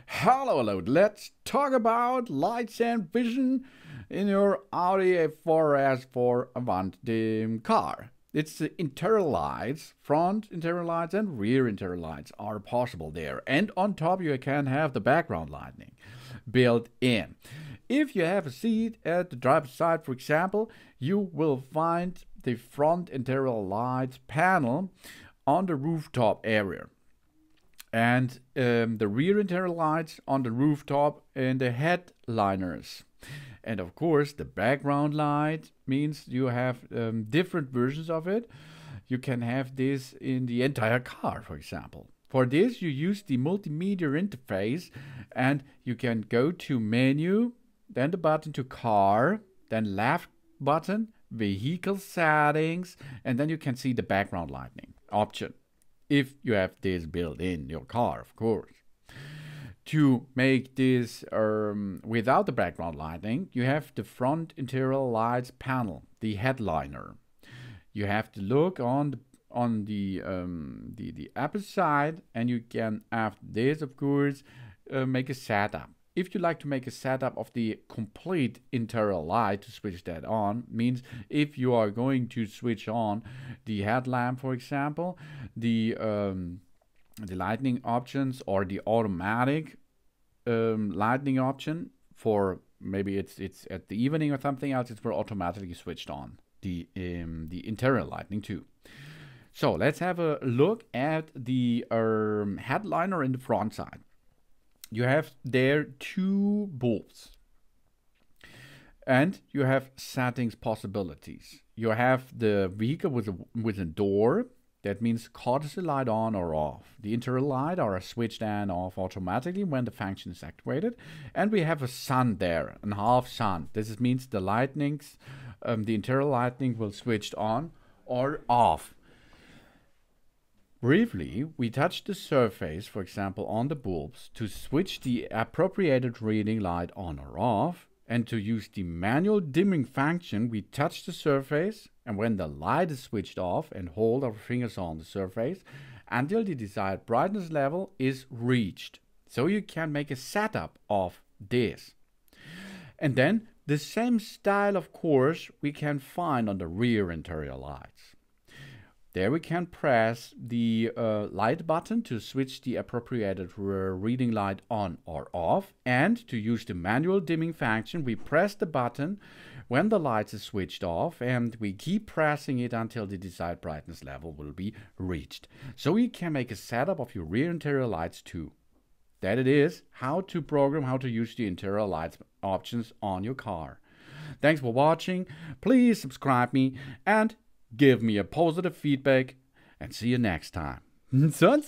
Hello. Let's talk about lights and vision in your Audi A4 S4 Avante car. It's the interior lights, front interior lights and rear interior lights are possible there. And on top you can have the background lighting built in. If you have a seat at the driver's side, for example, you will find the front interior lights panel on the rooftop area. And the rear interior lights on the rooftop and the headliners. And of course, the background light means you have different versions of it. You can have this in the entire car, for example. For this, you use the multimedia interface and you can go to menu, then the button to car, then left button, vehicle settings, and then you can see the background lighting option. If you have this built in your car, of course. To make this without the background lighting, you have the front interior lights panel, the headliner. You have to look on the upper side, and you can, after this, of course, make a setup. If you like to make a setup of the complete interior light to switch that on, means if you are going to switch on the headlamp, for example, the lighting options or the automatic lighting option for maybe it's at the evening or something else, it's for automatically switched on the interior lighting too. So let's have a look at the headliner in the front side. You have there two bulbs and you have settings possibilities. You have the vehicle with a door. That means courtesy light on or off. The interior light are switched on off automatically when the function is activated. And we have a sun there, a half sun. This means the lightnings, the interior lighting will switch on or off. Briefly, we touch the surface, for example, on the bulbs to switch the appropriated reading light on or off. And to use the manual dimming function, we touch the surface, and when the light is switched off, and hold our fingers on the surface until the desired brightness level is reached. So you can make a setup of this. And then the same style, of course, we can find on the rear interior lights. There we can press the light button to switch the appropriated reading light on or off. And to use the manual dimming function, we press the button when the light is switched off, and we keep pressing it until the desired brightness level will be reached. So you can make a setup of your rear interior lights too. That it is how to program, how to use the interior lights options on your car. Thanks for watching. Please subscribe me and give me a positive feedback, and see you next time. Sun.